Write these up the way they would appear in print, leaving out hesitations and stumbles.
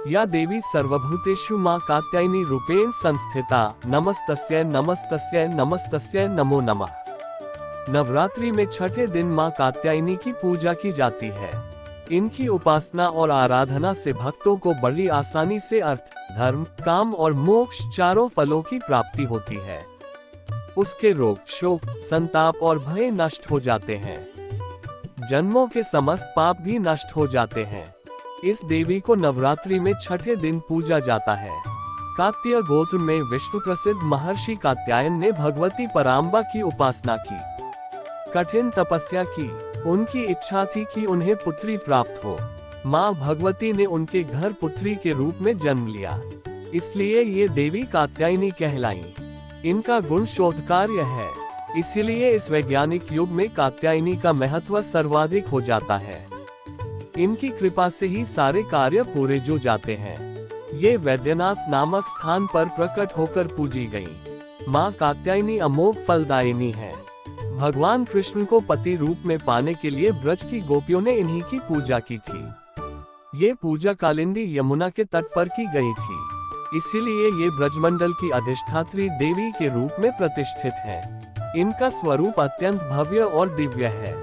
या देवी सर्वभूतेषु मां कात्यायनी रूपेण संस्थिता, नमस्तस्यै नमस्तस्यै नमस्तस्यै नमो नमः। नवरात्रि में छठे दिन मां कात्यायनी की पूजा की जाती है। इनकी उपासना और आराधना से भक्तों को बड़ी आसानी से अर्थ, धर्म, काम और मोक्ष चारों फलों की प्राप्ति होती है। उसके रोग, शोक, संताप और भय नष्ट हो जाते हैं। जन्मों के समस्त पाप भी नष्ट हो जाते हैं। इस देवी को नवरात्रि में छठे दिन पूजा जाता है। कात्याय गोत्र में विष्णु प्रसिद्ध महर्षि कात्यायन ने भगवती पराम्बा की उपासना की, कठिन तपस्या की। उनकी इच्छा थी कि उन्हें पुत्री प्राप्त हो। मां भगवती ने उनके घर पुत्री के रूप में जन्म लिया, इसलिए ये देवी कात्यायनी कहलाईं। इनका गुण शोधकार्य है, इसीलिए इस वैज्ञानिक युग में कात्यायनी का महत्व सर्वाधिक हो जाता है। इनकी कृपा से ही सारे कार्य पूरे जो जाते हैं। ये वैद्यनाथ नामक स्थान पर प्रकट होकर पूजी गईं। मां कात्यायनी अमोघ फलदायिनी है। भगवान कृष्ण को पति रूप में पाने के लिए ब्रज की गोपियों ने इन्हीं की पूजा की थी। ये पूजा कालिंदी यमुना के तट पर की गई थी, इसीलिए ये ब्रजमंडल की अधिष्ठात्री देवी के रूप में प्रतिष्ठित है। इनका स्वरूप अत्यंत भव्य और दिव्य है।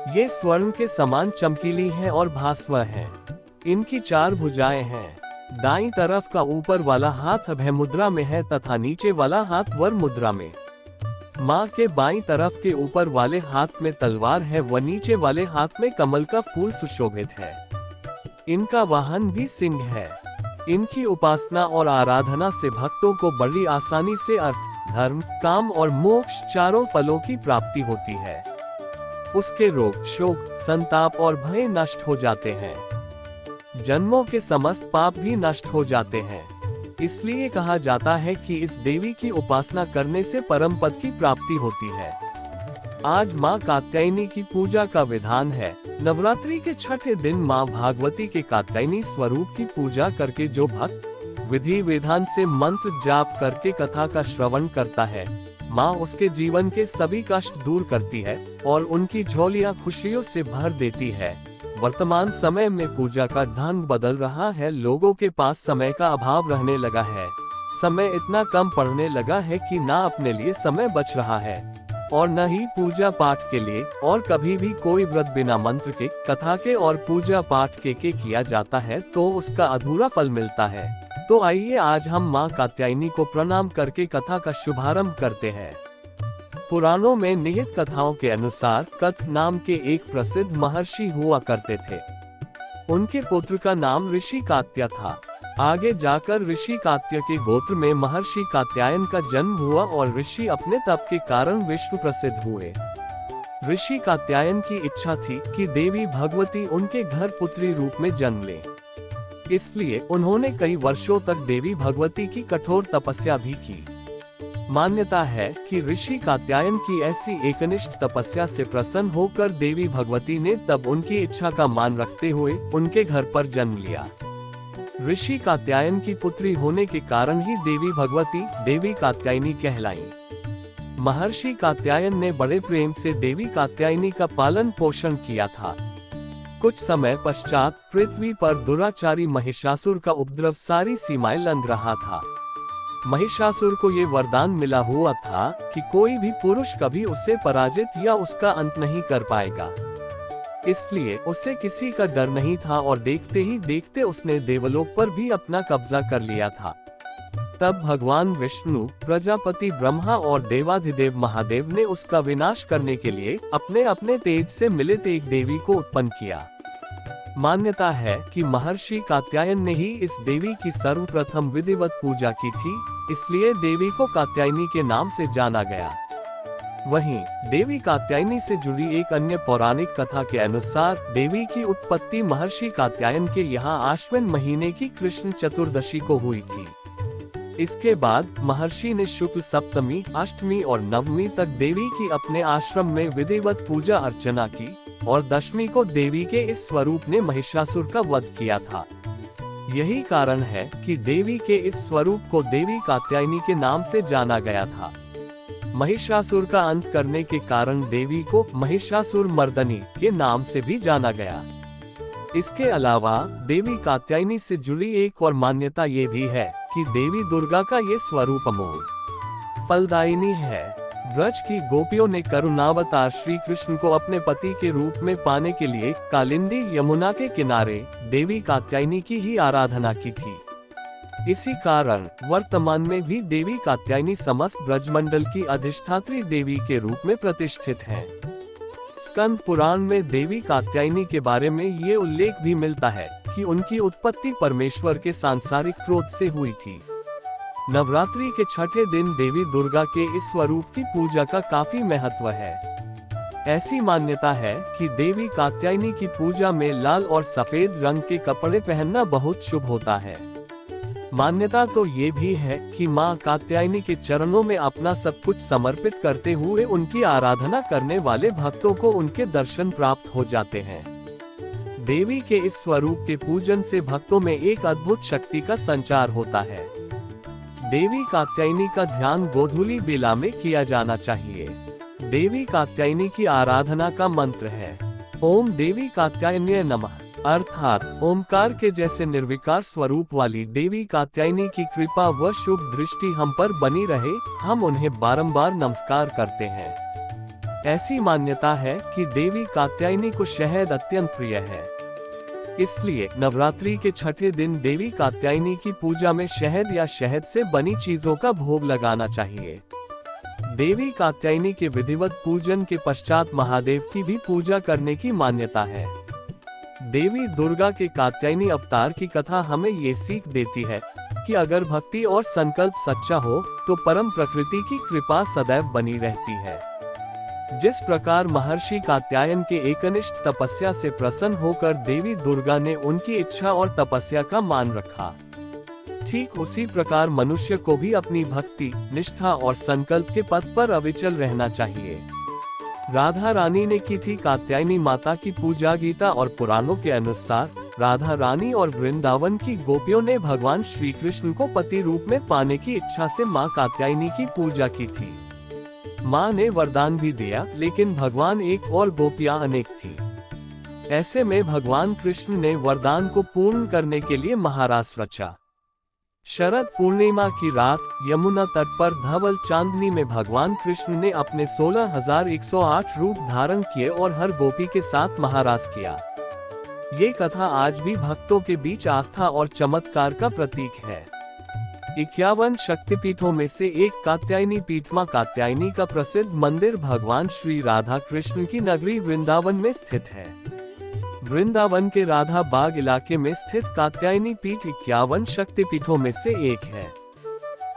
ये स्वर्ण के समान चमकीली है और भास्वर है। इनकी 4 भुजाएं हैं। दाईं तरफ का ऊपर वाला हाथ अभय मुद्रा में है तथा नीचे वाला हाथ वर मुद्रा में। मां के बाईं तरफ के ऊपर वाले हाथ में तलवार है व नीचे वाले हाथ में कमल का फूल सुशोभित है। इनका वाहन भी सिंह है। इनकी उपासना और आराधना से भक्तों को बड़ी आसानी से अर्थ, धर्म, काम और मोक्ष चारों फलों की प्राप्ति होती है। उसके रोग, शोक, संताप और भय नष्ट हो जाते हैं। जन्मों के समस्त पाप भी नष्ट हो जाते हैं। इसलिए कहा जाता है कि इस देवी की उपासना करने से परम पद की प्राप्ति होती है। आज मां कात्यायनी की पूजा का विधान है। नवरात्रि के छठे दिन मां भागवती के कात्यायनी स्वरूप की पूजा करके जो भक्त विधि विधान से मंत्र जाप करके कथा का श्रवण करता है, मां उसके जीवन के सभी कष्ट दूर करती है और उनकी झोलियां खुशियों से भर देती है। वर्तमान समय में पूजा का ढंग बदल रहा है। लोगों के पास समय का अभाव रहने लगा है। समय इतना कम पड़ने लगा है कि ना अपने लिए समय बच रहा है और न ही पूजा पाठ के लिए। और कभी भी कोई व्रत बिना मंत्र के, कथा के और पूजा पाठ के किया जाता है तो उसका अधूरा फल मिलता है। तो आइए आज हम मां कात्यायनी को प्रणाम करके कथा का शुभारंभ करते हैं। पुराणों में निहित कथाओं के अनुसार कथ नाम के एक प्रसिद्ध महर्षि हुआ करते थे। उनके पुत्र का नाम ऋषि कात्या था। आगे जाकर ऋषि कात्या के गोत्र में महर्षि कात्यायन का जन्म हुआ और ऋषि अपने तप के कारण विश्व प्रसिद्ध हुए। ऋषि कात्यायन की इच्छा थी कि देवी भगवती उनके घर पुत्री रूप में जन्म ले, इसलिए उन्होंने कई वर्षों तक देवी भगवती की कठोर तपस्या भी की। मान्यता है कि ऋषि कात्यायन की ऐसी एकनिष्ठ तपस्या से प्रसन्न होकर देवी भगवती ने तब उनकी इच्छा का मान रखते हुए उनके घर पर जन्म लिया। ऋषि कात्यायन की पुत्री होने के कारण ही देवी भगवती देवी कात्यायनी कहलाईं। महर्षि कात्यायन ने बड़े प्रेम से देवी कात्यायनी का पालन पोषण किया था। कुछ समय पश्चात पृथ्वी पर दुराचारी महिषासुर का उपद्रव सारी सीमाएं लंघ रहा था। महिषासुर को ये वरदान मिला हुआ था कि कोई भी पुरुष कभी उसे पराजित या उसका अंत नहीं कर पाएगा, इसलिए उसे किसी का डर नहीं था और देखते ही देखते उसने देवलोक पर भी अपना कब्जा कर लिया था। तब भगवान विष्णु, प्रजापति ब्रह्मा और देवाधिदेव महादेव ने उसका विनाश करने के लिए अपने अपने तेज से मिलित एक देवी को उत्पन्न किया। मान्यता है कि महर्षि कात्यायन ने ही इस देवी की सर्वप्रथम विधिवत पूजा की थी, इसलिए देवी को कात्यायनी के नाम से जाना गया। वहीं देवी कात्यायनी से जुड़ी एक अन्य पौराणिक कथा के अनुसार देवी की उत्पत्ति महर्षि कात्यायन के यहाँ आश्विन महीने की कृष्ण चतुर्दशी को हुई थी। इसके बाद महर्षि ने शुक्ल सप्तमी, अष्टमी और नवमी तक देवी की अपने आश्रम में विधिवत पूजा अर्चना की और दशमी को देवी के इस स्वरूप ने महिषासुर का वध किया था। यही कारण है कि देवी के इस स्वरूप को देवी कात्यायनी के नाम से जाना गया था। महिषासुर का अंत करने के कारण देवी को महिषासुर मर्दनी के नाम से भी जाना गया। इसके अलावा देवी कात्यायनी से जुड़ी एक और मान्यता ये भी है कि देवी दुर्गा का ये स्वरूप अमोघ फलदायिनी है। ब्रज की गोपियों ने करुणावतार श्री कृष्ण को अपने पति के रूप में पाने के लिए कालिंदी यमुना के किनारे देवी कात्यायनी की ही आराधना की थी। इसी कारण वर्तमान में भी देवी कात्यायनी समस्त ब्रजमंडल की अधिष्ठात्री देवी के रूप में प्रतिष्ठित हैं। स्कंद पुराण में देवी कात्यायनी के बारे में ये उल्लेख भी मिलता है कि उनकी उत्पत्ति परमेश्वर के सांसारिक क्रोध से हुई थी। नवरात्रि के छठे दिन देवी दुर्गा के इस स्वरूप की पूजा का काफी महत्व है। ऐसी मान्यता है कि देवी कात्यायनी की पूजा में लाल और सफेद रंग के कपड़े पहनना बहुत शुभ होता है। मान्यता तो ये भी है कि मां कात्यायनी के चरणों में अपना सब कुछ समर्पित करते हुए उनकी आराधना करने वाले भक्तों को उनके दर्शन प्राप्त हो जाते हैं। देवी के इस स्वरूप के पूजन से भक्तों में एक अद्भुत शक्ति का संचार होता है। देवी कात्यायनी का ध्यान गोधूली बेला में किया जाना चाहिए। देवी कात्यायनी की आराधना का मंत्र है ओम देवी कात्यायन्ये नमः, अर्थात ओमकार के जैसे निर्विकार स्वरूप वाली देवी कात्यायनी की कृपा व शुभ दृष्टि हम पर बनी रहे, हम उन्हें बारंबार नमस्कार करते हैं। ऐसी मान्यता है कि देवी कात्यायनी को शहद अत्यंत प्रिय है, इसलिए नवरात्रि के छठे दिन देवी कात्यायनी की पूजा में शहद या शहद से बनी चीजों का भोग लगाना चाहिए। देवी कात्यायनी के विधिवत पूजन के पश्चात महादेव की भी पूजा करने की मान्यता है। देवी दुर्गा के कात्यायनी अवतार की कथा हमें ये सीख देती है कि अगर भक्ति और संकल्प सच्चा हो तो परम प्रकृति की कृपा सदैव बनी रहती है। जिस प्रकार महर्षि कात्यायन के एकनिष्ठ तपस्या से प्रसन्न होकर देवी दुर्गा ने उनकी इच्छा और तपस्या का मान रखा, ठीक उसी प्रकार मनुष्य को भी अपनी भक्ति, निष्ठा और संकल्प के पथ पर अविचल रहना चाहिए। राधा रानी ने की थी कात्यायनी माता की पूजा। गीता और पुराणों के अनुसार राधा रानी और वृंदावन की गोपियों ने भगवान श्री कृष्ण को पति रूप में पाने की इच्छा से मां कात्यायनी की पूजा की थी। मां ने वरदान भी दिया, लेकिन भगवान एक और गोपियां अनेक थी। ऐसे में भगवान कृष्ण ने वरदान को पूर्ण करने के लिए महारास रचा। शरद पूर्णिमा की रात यमुना तट पर धवल चांदनी में भगवान कृष्ण ने अपने 16,108 रूप धारण किए और हर गोपी के साथ महारास किया। ये कथा आज भी भक्तों के बीच आस्था और चमत्कार का प्रतीक है। 51 शक्तिपीठों में से एक कात्यायनी पीठ मां कात्यायनी का प्रसिद्ध मंदिर भगवान श्री राधा कृष्ण की नगरी वृंदावन में स्थित है। वृंदावन के राधा बाग इलाके में स्थित कात्यायनी पीठ 51 शक्तिपीठों में से एक है।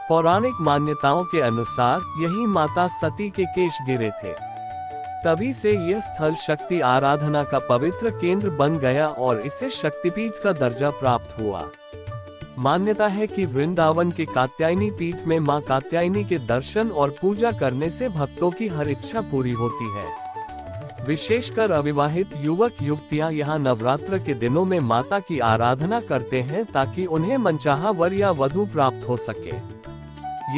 पौराणिक मान्यताओं के अनुसार यही माता सती के केश गिरे थे। तभी से यह स्थल शक्ति आराधना का पवित्र केंद्र बन गया और इसे शक्तिपीठ का दर्जा प्राप्त हुआ। मान्यता है कि वृंदावन के कात्यायनी पीठ में मां कात्यायनी के दर्शन और पूजा करने से भक्तों की हर इच्छा पूरी होती है। विशेषकर अविवाहित युवक युवतियां यहां नवरात्र के दिनों में माता की आराधना करते हैं ताकि उन्हें मनचाहा वर या वधू प्राप्त हो सके।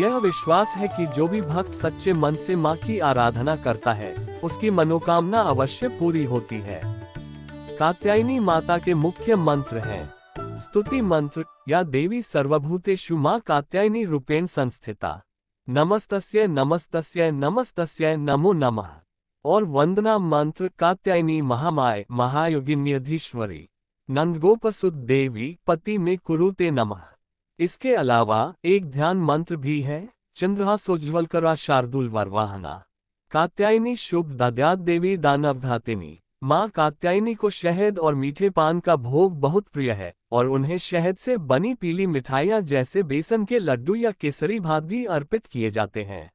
यह विश्वास है कि जो भी भक्त सच्चे मन से मां की आराधना करता है उसकी मनोकामना अवश्य पूरी होती है। कात्यायनी माता के मुख्य मंत्र हैं स्तुति मंत्र या देवी सर्वभूतेषु मां कात्यायनी रूपेण संस्थिता, नमस्तस्यै नमस्तस्यै नमस्तस्यै नमो नमः, और वंदना मंत्र कात्यायनी महामाय महायोगिन्यधीश्वरी नंदगोपसुत देवी पति में कुरुते नमः। इसके अलावा एक ध्यान मंत्र भी है चंद्रहासोज्ज्वलकरा शार्दूल वरवाहना कात्यायनी शुभ दद्यात् देवी दानवघातिनी। मां कात्यायनी को शहद और मीठे पान का भोग बहुत प्रिय है और उन्हें शहद से बनी पीली मिठाइयां जैसे बेसन के लड्डू या केसरी भात भी अर्पित किए जाते हैं।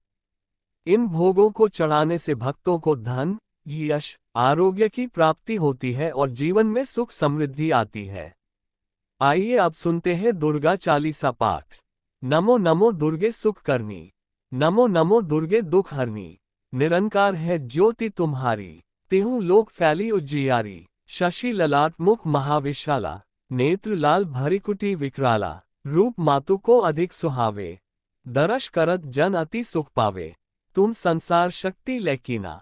इन भोगों को चढ़ाने से भक्तों को धन, यश, आरोग्य की प्राप्ति होती है और जीवन में सुख समृद्धि आती है। आइए अब सुनते हैं दुर्गा चालीसा पाठ। नमो नमो दुर्गे सुख करनी, नमो नमो दुर्गे दुख हरनी, निरंकार है ज्योति तुम्हारी, तेहु लोक फैली उज्जियारी, शशि ललाट मुख महाविशाला, नेत्र लाल भरिकुटी विकराला, रूप मातु को अधिक सुहावे, दरश करत जन अति सुख पावे, तुम संसार शक्ति लैकीना,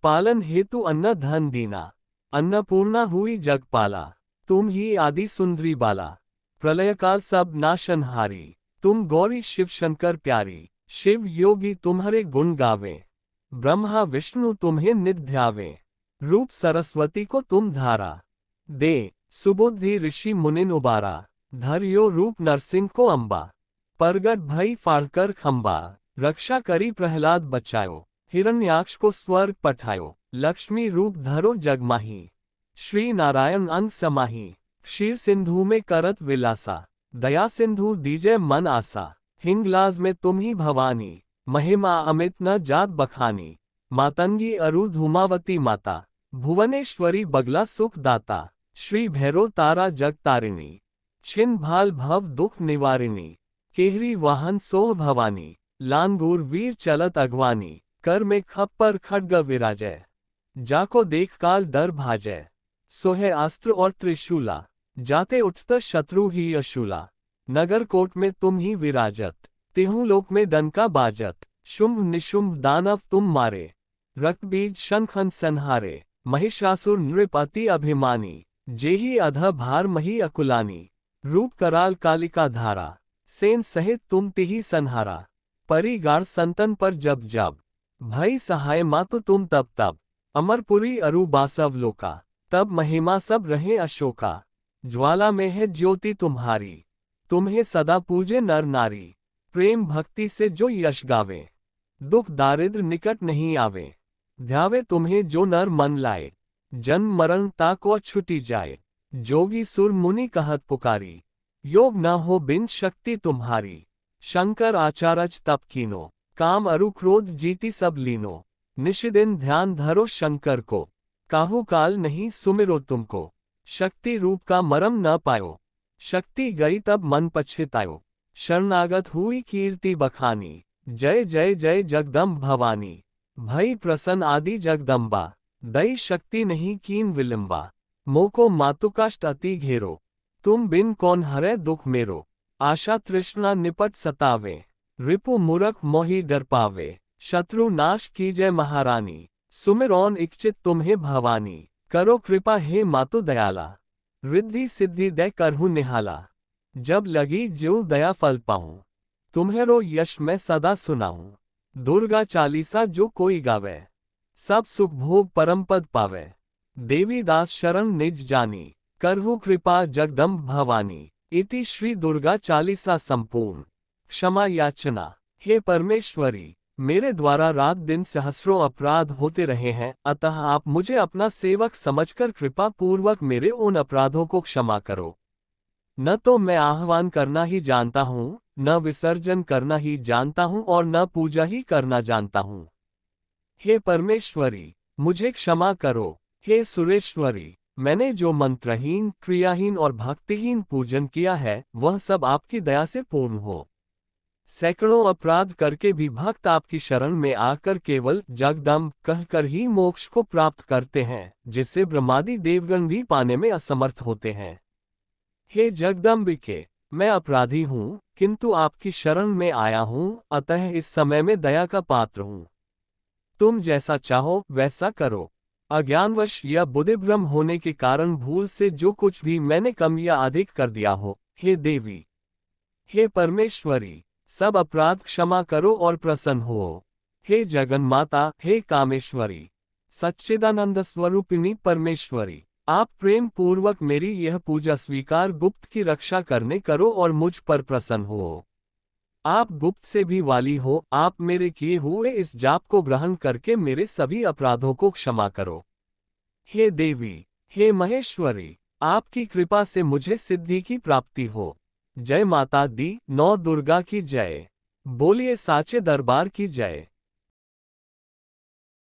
पालन हेतु अन्न धन दीना, अन्नपूर्णा हुई जगपाला, तुम ही आदि सुंदरी बाला, प्रलयकाल सब नाशनहारी, तुम गौरी शिव शंकर प्यारी, शिव योगी तुम्हारे गुण गावे, ब्रह्मा विष्णु तुम्हें नित ध्यावे, रूप सरस्वती को तुम धारा, दे सुबुद्धि ऋषि मुनिन उबारा, धर्यो रूप नरसिंह को अंबा, परगट भई फाड़कर खंबा, रक्षा करी प्रहलाद बचायो, हिरण्याक्ष को स्वर्ग पठायो, लक्ष्मी रूप धरो जगमाही, श्री नारायण अंग समाही, क्षीर सिंधु में करत विलासा, दया सिंधु दीजय मन आसा, हिंगलाज में तुम ही भवानी, महिमा अमित न जात बखानी, मातंगी अरु धूमावती माता, भुवनेश्वरी बगला सुख दाता, श्री भैरव तारा जग तारिणी, छिन भाल भव दुख निवारिणी, केहरी वाहन सोह भवानी, लांगूर वीर चलत अगवानी, कर में खप्पर खड्ग विराजय, जाको देख काल डर भाजय, सोहे अस्त्र और त्रिशूला, जाते उठत शत्रु ही अशूला, नगर कोट में तुम ही विराजत, तिहु लोक में डंका बाजत, शुंभ निशुंभ दानव तुम मारे, रक्तबीज शंखन संहारे, महिषासुर नृप अति अभिमानी, जेहि अध भार मही अकुलानी, रूप कराल कालिका धारा, सेन सहित तुम तिहि संहारा, परिगार संतन पर जब जब, भई सहाय मातु तुम तब तब, अमरपुरी अरु बासव लोका, तब महिमा सब रहे अशोका, ज्वाला में है ज्योति तुम्हारी, तुम्हें सदा पूजे नर नारी, प्रेम भक्ति से जो यश गावे, दुख दारिद्र निकट नहीं आवे, ध्यावे तुम्हें जो नर मन लाए, जन्म मरण ताको छुटी जाए, जोगी सुर मुनि कहत पुकारी, योग न हो बिन शक्ति तुम्हारी, शंकर आचारज तप कीनो, काम अरु क्रोध जीती सब लीनो, निशिदिन ध्यान धरो शंकर को, काहू काल नहीं सुमिरो तुमको, शक्ति रूप का मरम न पायो, शक्ति गई तब मन पछतायो, शरणागत हुई कीर्ति बखानी, जय जय जय जगदम्ब भवानी, भई प्रसन्न आदि जगदम्बा, दई शक्ति नहीं कीन विलंबा, मोको मातुकाष्ट अति घेरो, तुम बिन कौन हरे दुख मेरो, आशा तृष्णा निपट सतावे, रिपु मूरख मोहि डर पावे, शत्रु नाश कीजय महारानी, सुमिरौन इच्छित तुम्हें भवानी, करो कृपा हे मातु दयाला, रिद्धि सिद्धि दे करहु निहाला, जब लगी ज्यों दया फल पाऊं, तुम्हेरो यश मैं सदा सुनाऊं, दुर्गा चालीसा जो कोई गावे, सब सुख भोग परम पद पावे, देवी दास शरण निज जानी, करहु कृपा जगदम्ब भवानी, इति श्री दुर्गा चालीसा संपूर्ण। क्षमा याचना। हे परमेश्वरी, मेरे द्वारा रात दिन सहस्रों अपराध होते रहे हैं, अतः आप मुझे अपना सेवक समझकर कृपा पूर्वक मेरे उन अपराधों को क्षमा करो। न तो मैं आह्वान करना ही जानता हूँ, न विसर्जन करना ही जानता हूँ और न पूजा ही करना जानता हूँ। हे परमेश्वरी, मुझे क्षमा करो। हे सुरेश्वरी, मैंने जो मंत्रहीन, क्रियाहीन और भक्तिहीन पूजन किया है, वह सब आपकी दया से पूर्ण हो। सैकड़ों अपराध करके भी भक्त आपकी शरण में आकर केवल जगदम्ब कहकर ही मोक्ष को प्राप्त करते हैं, जिससे ब्रह्मादि देवगण भी पाने में असमर्थ होते हैं। हे जगदम्बिके, मैं अपराधी हूँ, किंतु आपकी शरण में आया हूँ, अतः इस समय में दया का पात्र हूँ। तुम जैसा चाहो वैसा करो। अज्ञानवश या बुद्धिभ्रम होने के कारण भूल से जो कुछ भी मैंने कम या अधिक कर दिया हो, हे देवी, हे परमेश्वरी, सब अपराध क्षमा करो और प्रसन्न हो। हे जगन्माता, हे कामेश्वरी, सच्चिदानंद स्वरूपिणी परमेश्वरी, आप प्रेम पूर्वक मेरी यह पूजा स्वीकार गुप्त की रक्षा करने करो और मुझ पर प्रसन्न हो। आप गुप्त से भी वाली हो, आप मेरे किए हुए इस जाप को ग्रहण करके मेरे सभी अपराधों को क्षमा करो। हे देवी, हे महेश्वरी, आपकी कृपा से मुझे सिद्धि की प्राप्ति हो। जय माता दी, नौ दुर्गा की जय। बोलिए साचे दरबार की जय।